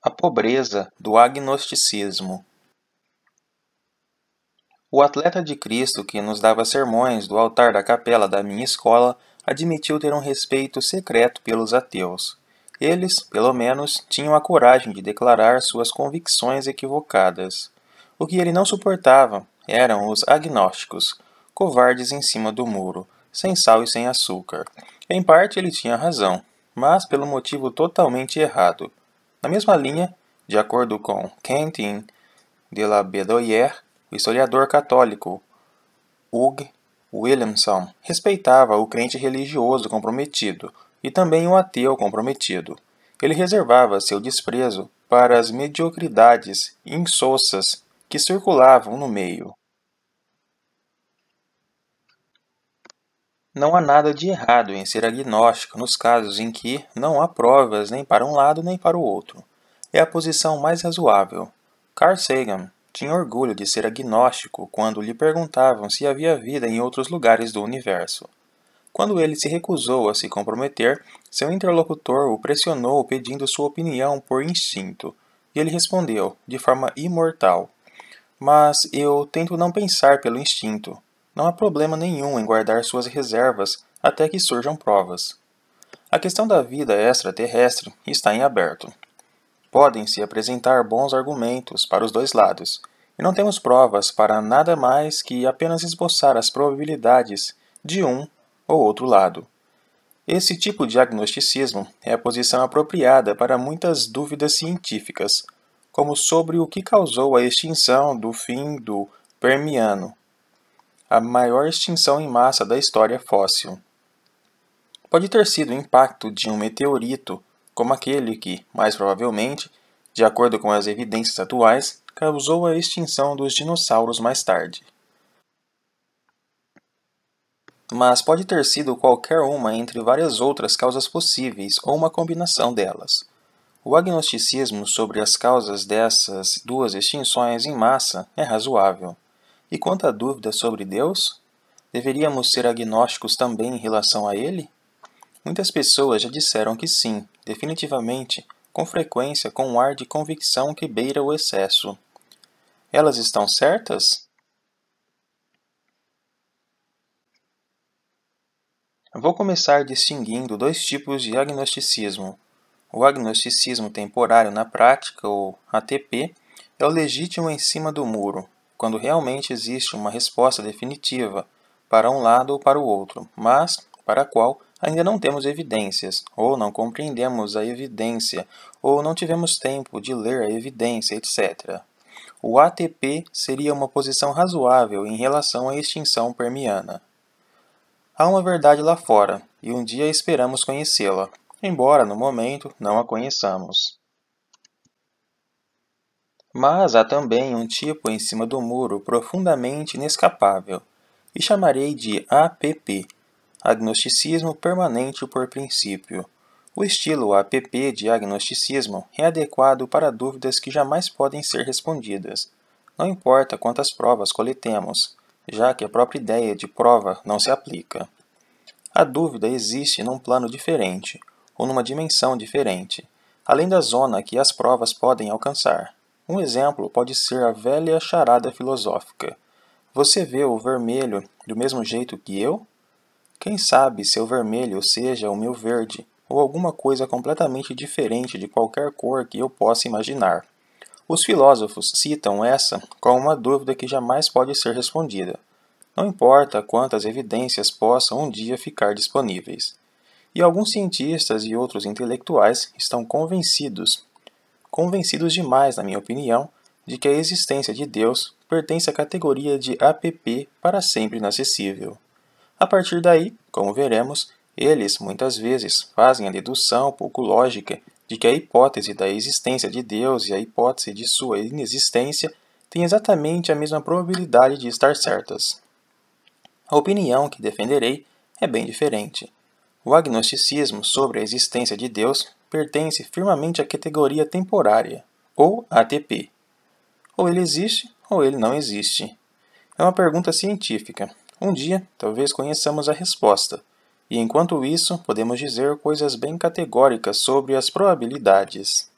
A pobreza do agnosticismo. O atleta de Cristo que nos dava sermões do altar da capela da minha escola admitiu ter um respeito secreto pelos ateus. Eles, pelo menos, tinham a coragem de declarar suas convicções equivocadas. O que ele não suportava eram os agnósticos, covardes em cima do muro, sem sal e sem açúcar. Em parte ele tinha razão, mas pelo motivo totalmente errado. Na mesma linha, de acordo com Quentin de la Bédoyère, o historiador católico Hugh Williamson respeitava o crente religioso comprometido e também o ateu comprometido. Ele reservava seu desprezo para as mediocridades insossas que circulavam no meio. Não há nada de errado em ser agnóstico nos casos em que não há provas nem para um lado nem para o outro. É a posição mais razoável. Carl Sagan tinha orgulho de ser agnóstico quando lhe perguntavam se havia vida em outros lugares do universo. Quando ele se recusou a se comprometer, seu interlocutor o pressionou pedindo sua opinião por instinto, e ele respondeu, de forma imortal: "Mas eu tento não pensar pelo instinto. Não há problema nenhum em guardar suas reservas até que surjam provas." A questão da vida extraterrestre está em aberto. Podem-se apresentar bons argumentos para os dois lados, e não temos provas para nada mais que apenas esboçar as probabilidades de um ou outro lado. Esse tipo de agnosticismo é a posição apropriada para muitas dúvidas científicas, como sobre o que causou a extinção do fim do Permiano, a maior extinção em massa da história fóssil. Pode ter sido o impacto de um meteorito, como aquele que, mais provavelmente, de acordo com as evidências atuais, causou a extinção dos dinossauros mais tarde. Mas pode ter sido qualquer uma entre várias outras causas possíveis ou uma combinação delas. O agnosticismo sobre as causas dessas duas extinções em massa é razoável. E quanto à dúvida sobre Deus? Deveríamos ser agnósticos também em relação a ele? Muitas pessoas já disseram que sim, definitivamente, com frequência com um ar de convicção que beira o excesso. Elas estão certas? Vou começar distinguindo dois tipos de agnosticismo. O agnosticismo temporário na prática, ou ATP, é o legítimo em cima do muro, quando realmente existe uma resposta definitiva para um lado ou para o outro, mas para a qual ainda não temos evidências, ou não compreendemos a evidência, ou não tivemos tempo de ler a evidência, etc. O ATP seria uma posição razoável em relação à extinção permiana. Há uma verdade lá fora, e um dia esperamos conhecê-la, embora no momento não a conheçamos. Mas há também um tipo em cima do muro profundamente inescapável, e chamarei de APP, agnosticismo permanente por princípio. O estilo APP de agnosticismo é adequado para dúvidas que jamais podem ser respondidas, não importa quantas provas coletemos, já que a própria ideia de prova não se aplica. A dúvida existe num plano diferente, ou numa dimensão diferente, além da zona que as provas podem alcançar. Um exemplo pode ser a velha charada filosófica: você vê o vermelho do mesmo jeito que eu? Quem sabe seu vermelho seja o meu verde, ou alguma coisa completamente diferente de qualquer cor que eu possa imaginar. Os filósofos citam essa como uma dúvida que jamais pode ser respondida. Não importa quantas evidências possam um dia ficar disponíveis. E alguns cientistas e outros intelectuais estão convencidos demais, na minha opinião, de que a existência de Deus pertence à categoria de APP para sempre inacessível. A partir daí, como veremos, eles, muitas vezes, fazem a dedução pouco lógica de que a hipótese da existência de Deus e a hipótese de sua inexistência têm exatamente a mesma probabilidade de estar certas. A opinião que defenderei é bem diferente. O agnosticismo sobre a existência de Deus pertence firmemente à categoria temporária, ou ATP. Ou ele existe, ou ele não existe. É uma pergunta científica. Um dia, talvez conheçamos a resposta, e enquanto isso, podemos dizer coisas bem categóricas sobre as probabilidades.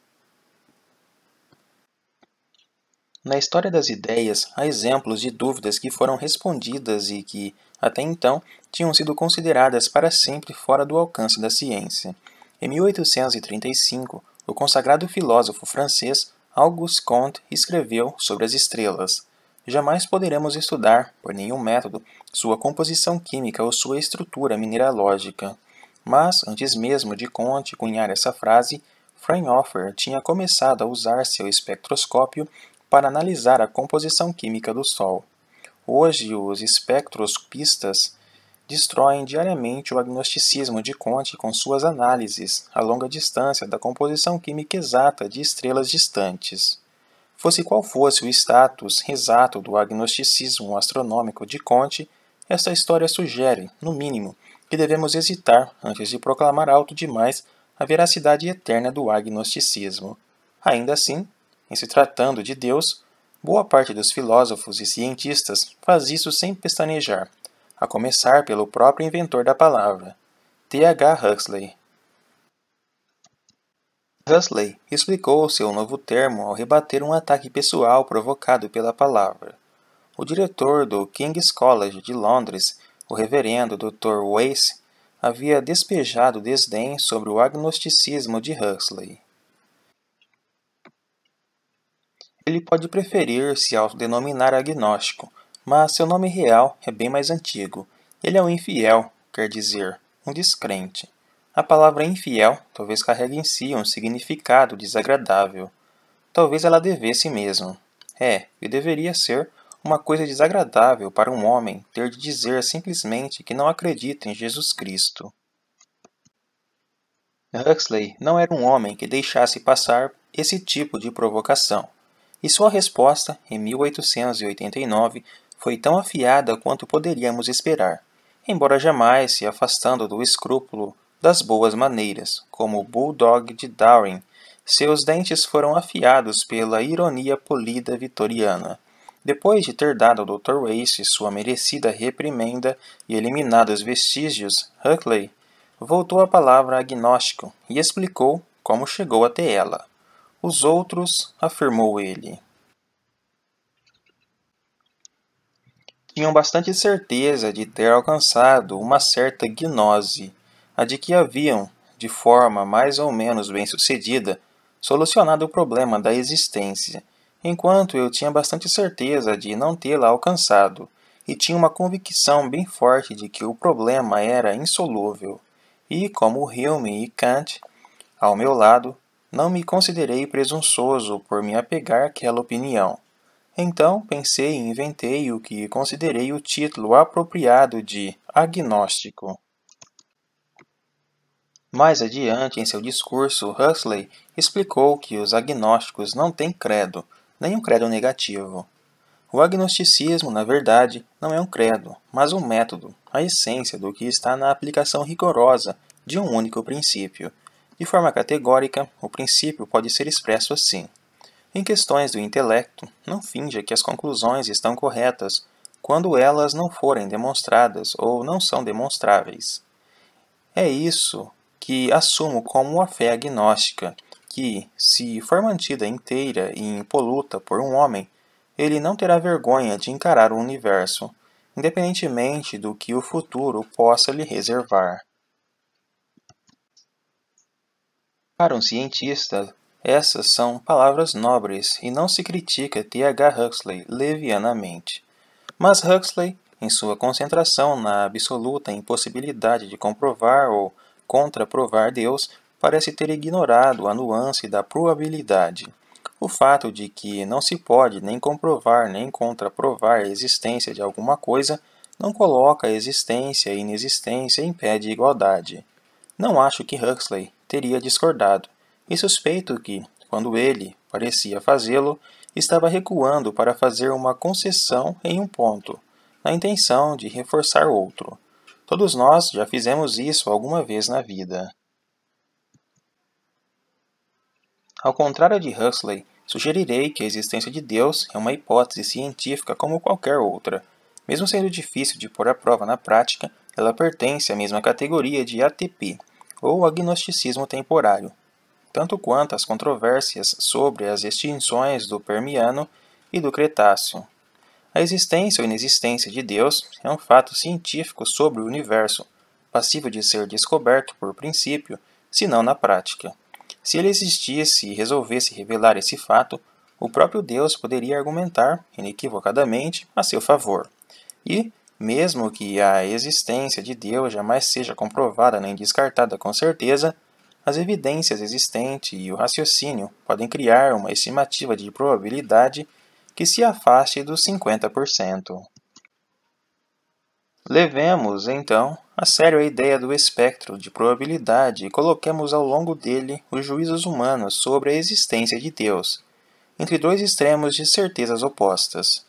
Na história das ideias, há exemplos de dúvidas que foram respondidas e que, até então, tinham sido consideradas para sempre fora do alcance da ciência. Em 1835, o consagrado filósofo francês Auguste Comte escreveu sobre as estrelas. Jamais poderemos estudar, por nenhum método, sua composição química ou sua estrutura mineralógica. Mas, antes mesmo de Comte cunhar essa frase, Fraunhofer tinha começado a usar seu espectroscópio para analisar a composição química do Sol. Hoje, os espectroscopistas destroem diariamente o agnosticismo de Comte com suas análises a longa distância da composição química exata de estrelas distantes. Fosse qual fosse o status exato do agnosticismo astronômico de Comte, esta história sugere, no mínimo, que devemos hesitar antes de proclamar alto demais a veracidade eterna do agnosticismo. Ainda assim, em se tratando de Deus, boa parte dos filósofos e cientistas faz isso sem pestanejar, a começar pelo próprio inventor da palavra, T. H. Huxley. Huxley explicou seu novo termo ao rebater um ataque pessoal provocado pela palavra. O diretor do King's College de Londres, o reverendo Dr. Weiss, havia despejado desdém sobre o agnosticismo de Huxley. Ele pode preferir se autodenominar agnóstico, mas seu nome real é bem mais antigo. Ele é um infiel, quer dizer, um descrente. A palavra infiel talvez carregue em si um significado desagradável. Talvez ela devesse mesmo. E deveria ser uma coisa desagradável para um homem ter de dizer simplesmente que não acredita em Jesus Cristo. Huxley não era um homem que deixasse passar esse tipo de provocação, e sua resposta, em 1889, foi tão afiada quanto poderíamos esperar, embora jamais se afastando do escrúpulo das boas maneiras, como o bulldog de Darwin. Seus dentes foram afiados pela ironia polida vitoriana. Depois de ter dado ao Dr. Weiss sua merecida reprimenda e eliminado os vestígios, Huxley voltou à palavra agnóstico e explicou como chegou até ela. Os outros, afirmou ele, tinham bastante certeza de ter alcançado uma certa gnose, a de que haviam, de forma mais ou menos bem-sucedida, solucionado o problema da existência, enquanto eu tinha bastante certeza de não tê-la alcançado, e tinha uma convicção bem forte de que o problema era insolúvel. E, como Hume e Kant, ao meu lado, não me considerei presunçoso por me apegar àquela opinião. Então pensei e inventei o que considerei o título apropriado de agnóstico. Mais adiante em seu discurso, Huxley explicou que os agnósticos não têm credo, nem um credo negativo. O agnosticismo, na verdade, não é um credo, mas um método, a essência do que está na aplicação rigorosa de um único princípio. De forma categórica, o princípio pode ser expresso assim. Em questões do intelecto, não finja que as conclusões estão corretas quando elas não forem demonstradas ou não são demonstráveis. É isso que assumo como a fé agnóstica, que, se for mantida inteira e impoluta por um homem, ele não terá vergonha de encarar o universo, independentemente do que o futuro possa lhe reservar. Para um cientista, essas são palavras nobres e não se critica T. H. Huxley levianamente. Mas Huxley, em sua concentração na absoluta impossibilidade de comprovar ou contraprovar Deus, parece ter ignorado a nuance da probabilidade. O fato de que não se pode nem comprovar nem contraprovar a existência de alguma coisa não coloca a existência e inexistência em pé de igualdade. Não acho que Huxley teria discordado, e suspeito que, quando ele parecia fazê-lo, estava recuando para fazer uma concessão em um ponto, na intenção de reforçar outro. Todos nós já fizemos isso alguma vez na vida. Ao contrário de Huxley, sugerirei que a existência de Deus é uma hipótese científica como qualquer outra. Mesmo sendo difícil de pôr à prova na prática, ela pertence à mesma categoria de ATP, ou agnosticismo temporário, tanto quanto as controvérsias sobre as extinções do Permiano e do Cretáceo. A existência ou inexistência de Deus é um fato científico sobre o universo, passível de ser descoberto por princípio, se não na prática. Se ele existisse e resolvesse revelar esse fato, o próprio Deus poderia argumentar, inequivocadamente, a seu favor. E, mesmo que a existência de Deus jamais seja comprovada nem descartada com certeza, as evidências existentes e o raciocínio podem criar uma estimativa de probabilidade que se afaste dos 50%. Levemos, então, a sério a ideia do espectro de probabilidade e coloquemos ao longo dele os juízos humanos sobre a existência de Deus, entre dois extremos de certezas opostas.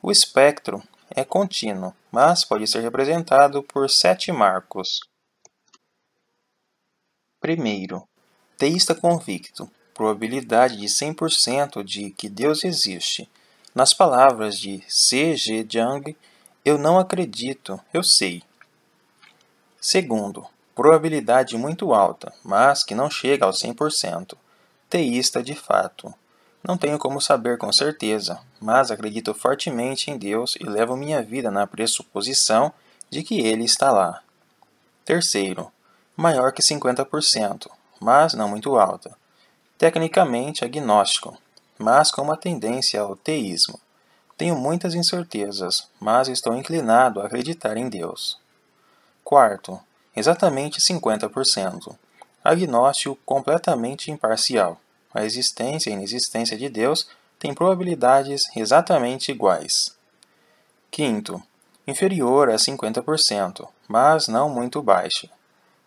O espectro é contínuo, mas pode ser representado por 7 marcos. Primeiro, teísta convicto, probabilidade de 100% de que Deus existe. Nas palavras de C. G. Jung, eu não acredito, eu sei. Segundo, probabilidade muito alta, mas que não chega aos 100%. Teísta de fato. Não tenho como saber com certeza, mas acredito fortemente em Deus e levo minha vida na pressuposição de que Ele está lá. Terceiro, maior que 50%, mas não muito alta. Tecnicamente agnóstico, mas com uma tendência ao teísmo. Tenho muitas incertezas, mas estou inclinado a acreditar em Deus. Quarto, exatamente 50%. Agnóstico completamente imparcial. A existência e inexistência de Deus têm probabilidades exatamente iguais. Quinto, inferior a 50%, mas não muito baixa.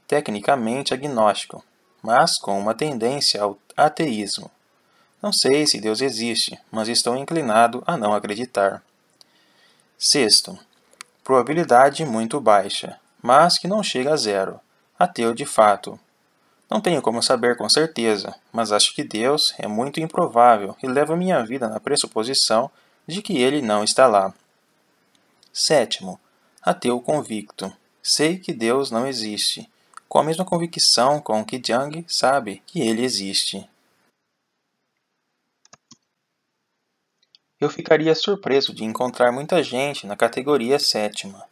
Tecnicamente agnóstico, mas com uma tendência ao ateísmo. Não sei se Deus existe, mas estou inclinado a não acreditar. Sexto, probabilidade muito baixa, mas que não chega a zero. Ateu de fato. Não tenho como saber com certeza, mas acho que Deus é muito improvável e levo minha vida na pressuposição de que Ele não está lá. Sétimo, ateu convicto. Sei que Deus não existe, com a mesma convicção com que Jung sabe que Ele existe. Eu ficaria surpreso de encontrar muita gente na categoria sétima,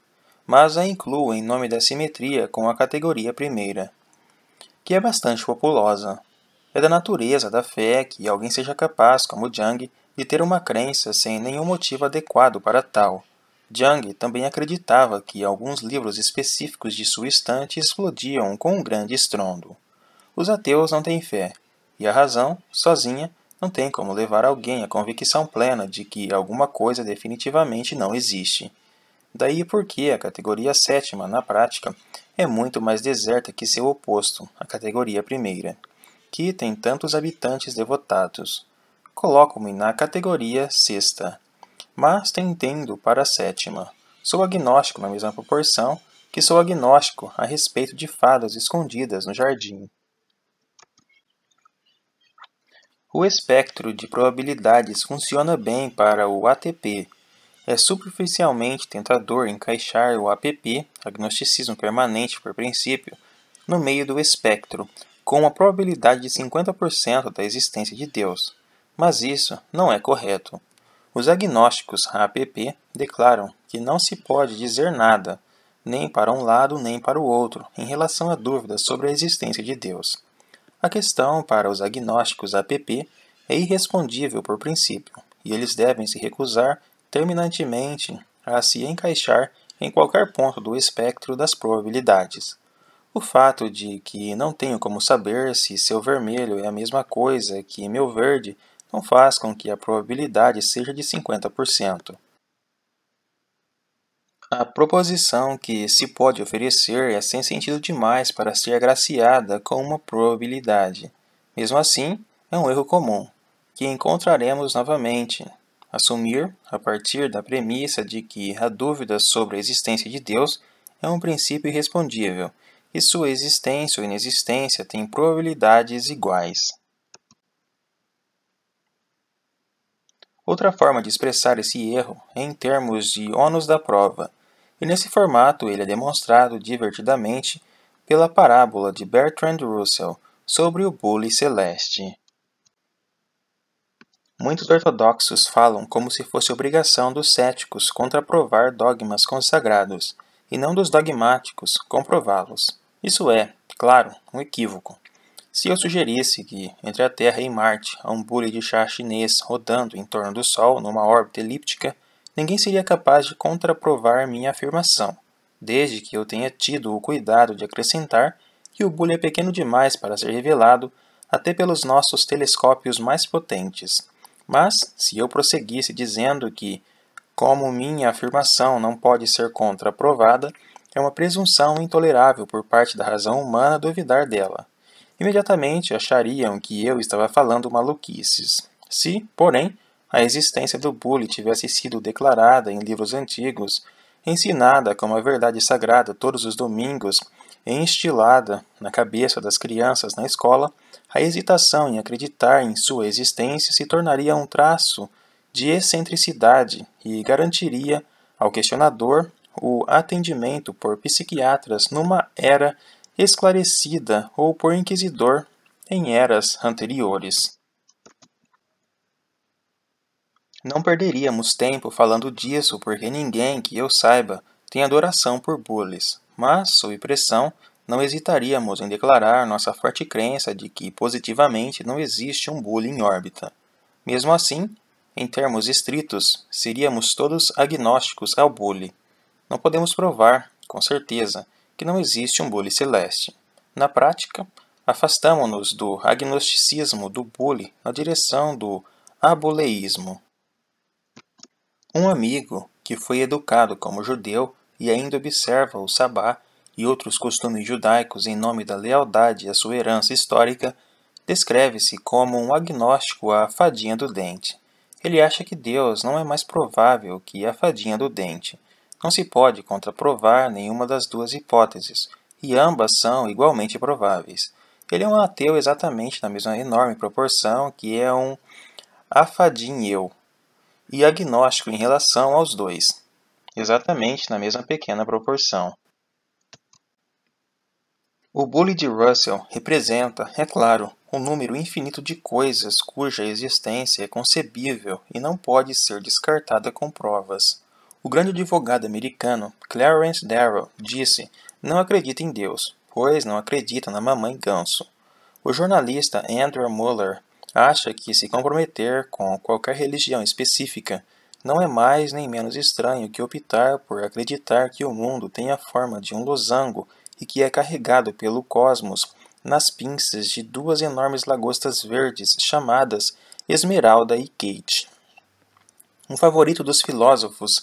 mas a incluo em nome da simetria com a categoria primeira, que é bastante populosa. É da natureza da fé que alguém seja capaz, como Jung, de ter uma crença sem nenhum motivo adequado para tal. Jung também acreditava que alguns livros específicos de sua estante explodiam com um grande estrondo. Os ateus não têm fé, e a razão, sozinha, não tem como levar alguém à convicção plena de que alguma coisa definitivamente não existe. Daí porque a categoria sétima, na prática, é muito mais deserta que seu oposto, a categoria primeira, que tem tantos habitantes devotados. Coloco-me na categoria sexta, mas tendendo para a sétima. Sou agnóstico na mesma proporção que sou agnóstico a respeito de fadas escondidas no jardim. O espectro de probabilidades funciona bem para o ATP. É superficialmente tentador encaixar o APP, agnosticismo permanente por princípio, no meio do espectro, com uma probabilidade de 50% da existência de Deus. Mas isso não é correto. Os agnósticos APP declaram que não se pode dizer nada, nem para um lado nem para o outro, em relação à dúvida sobre a existência de Deus. A questão para os agnósticos APP é irrespondível por princípio, e eles devem se recusar terminantemente a se encaixar em qualquer ponto do espectro das probabilidades. O fato de que não tenho como saber se seu vermelho é a mesma coisa que meu verde não faz com que a probabilidade seja de 50%. A proposição que se pode oferecer é sem sentido demais para ser agraciada com uma probabilidade. Mesmo assim, é um erro comum, que encontraremos novamente. Assumir, a partir da premissa de que a dúvida sobre a existência de Deus é um princípio irrespondível, e sua existência ou inexistência têm probabilidades iguais. Outra forma de expressar esse erro é em termos de ônus da prova, e nesse formato ele é demonstrado divertidamente pela parábola de Bertrand Russell sobre o bule celeste. Muitos ortodoxos falam como se fosse obrigação dos céticos contraprovar dogmas consagrados, e não dos dogmáticos comprová-los. Isso é, claro, um equívoco. Se eu sugerisse que, entre a Terra e Marte, há um bule de chá chinês rodando em torno do Sol numa órbita elíptica, ninguém seria capaz de contraprovar minha afirmação, desde que eu tenha tido o cuidado de acrescentar que o bule é pequeno demais para ser revelado até pelos nossos telescópios mais potentes. Mas, se eu prosseguisse dizendo que, como minha afirmação não pode ser contraprovada, é uma presunção intolerável por parte da razão humana duvidar dela. Imediatamente achariam que eu estava falando maluquices. Se, porém, a existência do bule tivesse sido declarada em livros antigos, ensinada como a verdade sagrada todos os domingos e instilada na cabeça das crianças na escola, a hesitação em acreditar em sua existência se tornaria um traço de excentricidade e garantiria ao questionador o atendimento por psiquiatras numa era esclarecida ou por inquisidor em eras anteriores. Não perderíamos tempo falando disso porque ninguém que eu saiba tem adoração por bules, mas, sob pressão, não hesitaríamos em declarar nossa forte crença de que positivamente não existe um bule em órbita. Mesmo assim, em termos estritos, seríamos todos agnósticos ao bule. Não podemos provar, com certeza, que não existe um bule celeste. Na prática, afastamo-nos do agnosticismo do bule na direção do abuleísmo. Um amigo, que foi educado como judeu e ainda observa o sabá e outros costumes judaicos em nome da lealdade à sua herança histórica, descreve-se como um agnóstico à fadinha do dente. Ele acha que Deus não é mais provável que a fadinha do dente. Não se pode contraprovar nenhuma das duas hipóteses, e ambas são igualmente prováveis. Ele é um ateu exatamente na mesma enorme proporção que é um afadinheu, e agnóstico em relação aos dois, exatamente na mesma pequena proporção. O bule de Russell representa, é claro, um número infinito de coisas cuja existência é concebível e não pode ser descartada com provas. O grande advogado americano Clarence Darrow disse: "Não acredita em Deus, pois não acredita na mamãe ganso." O jornalista Andrew Muller acha que se comprometer com qualquer religião específica não é mais nem menos estranho que optar por acreditar que o mundo tem a forma de um losango e que é carregado pelo cosmos nas pinças de duas enormes lagostas verdes chamadas Esmeralda e Kate. Um favorito dos filósofos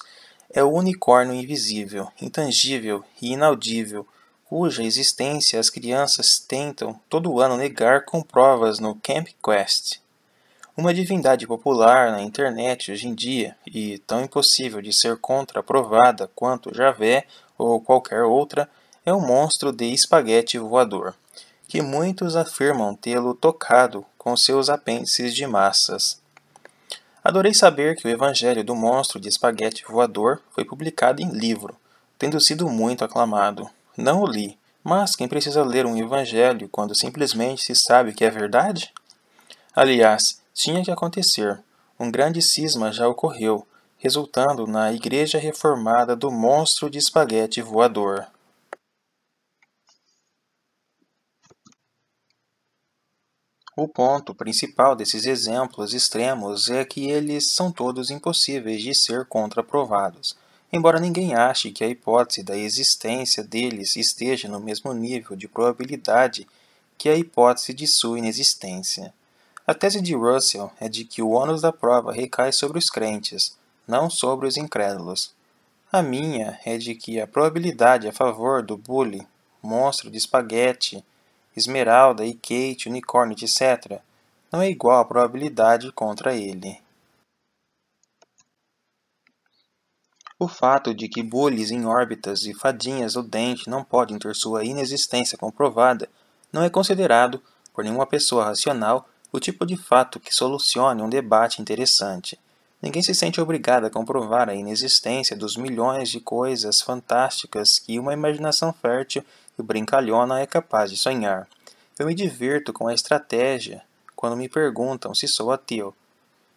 é o unicórnio invisível, intangível e inaudível, cuja existência as crianças tentam todo ano negar com provas no Camp Quest. Uma divindade popular na internet hoje em dia, e tão impossível de ser contraprovada quanto Javé ou qualquer outra, é o monstro de espaguete voador, que muitos afirmam tê-lo tocado com seus apêndices de massas. Adorei saber que o Evangelho do Monstro de Espaguete Voador foi publicado em livro, tendo sido muito aclamado. Não o li, mas quem precisa ler um Evangelho quando simplesmente se sabe que é verdade? Aliás, tinha que acontecer. Um grande cisma já ocorreu, resultando na Igreja Reformada do Monstro de Espaguete Voador. O ponto principal desses exemplos extremos é que eles são todos impossíveis de ser contraprovados, embora ninguém ache que a hipótese da existência deles esteja no mesmo nível de probabilidade que a hipótese de sua inexistência. A tese de Russell é de que o ônus da prova recai sobre os crentes, não sobre os incrédulos. A minha é de que a probabilidade a favor do bule, monstro de espaguete, Esmeralda e Kate, unicórnio, etc., não é igual à probabilidade contra ele. O fato de que bules em órbitas e fadinhas do dente não podem ter sua inexistência comprovada não é considerado, por nenhuma pessoa racional, o tipo de fato que solucione um debate interessante. Ninguém se sente obrigado a comprovar a inexistência dos milhões de coisas fantásticas que uma imaginação fértil e brincalhona é capaz de sonhar. Eu me divirto com a estratégia quando me perguntam se sou ateu.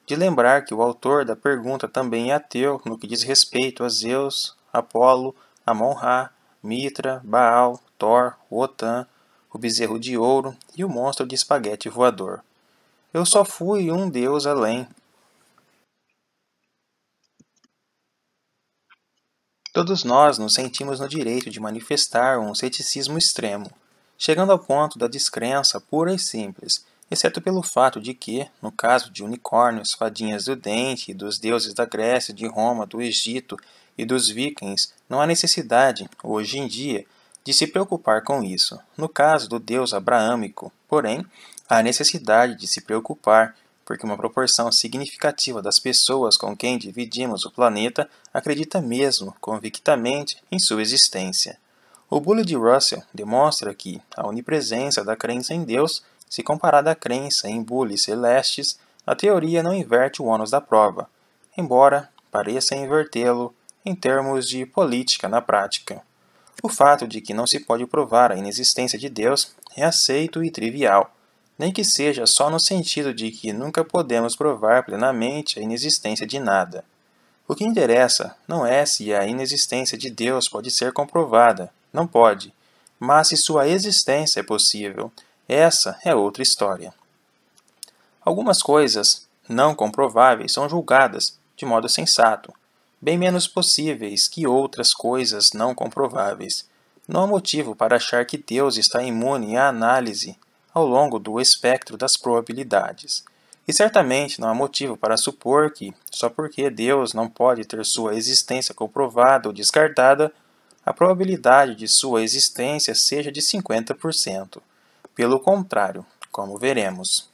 de lembrar que o autor da pergunta também é ateu no que diz respeito a Zeus, Apolo, Amon-Ra, Mitra, Baal, Thor, Wotan, o bezerro de ouro e o monstro de espaguete voador. Eu só fui um deus além. Todos nós nos sentimos no direito de manifestar um ceticismo extremo, chegando ao ponto da descrença pura e simples, exceto pelo fato de que, no caso de unicórnios, fadinhas do dente e dos deuses da Grécia, de Roma, do Egito e dos vikings, não há necessidade, hoje em dia, de se preocupar com isso. No caso do deus abraâmico, porém, há necessidade de se preocupar, porque uma proporção significativa das pessoas com quem dividimos o planeta acredita mesmo, convictamente, em sua existência. O bule de Russell demonstra que a onipresença da crença em Deus, se comparada à crença em bules celestes, a teoria não inverte o ônus da prova, embora pareça invertê-lo em termos de política na prática. O fato de que não se pode provar a inexistência de Deus é aceito e trivial, nem que seja só no sentido de que nunca podemos provar plenamente a inexistência de nada. O que interessa não é se a inexistência de Deus pode ser comprovada, não pode, mas se sua existência é possível. Essa é outra história. Algumas coisas não comprováveis são julgadas de modo sensato, bem menos possíveis que outras coisas não comprováveis. Não há motivo para achar que Deus está imune à análise ao longo do espectro das probabilidades. E certamente não há motivo para supor que, só porque Deus não pode ter sua existência comprovada ou descartada, a probabilidade de sua existência seja de 50%. Pelo contrário, como veremos.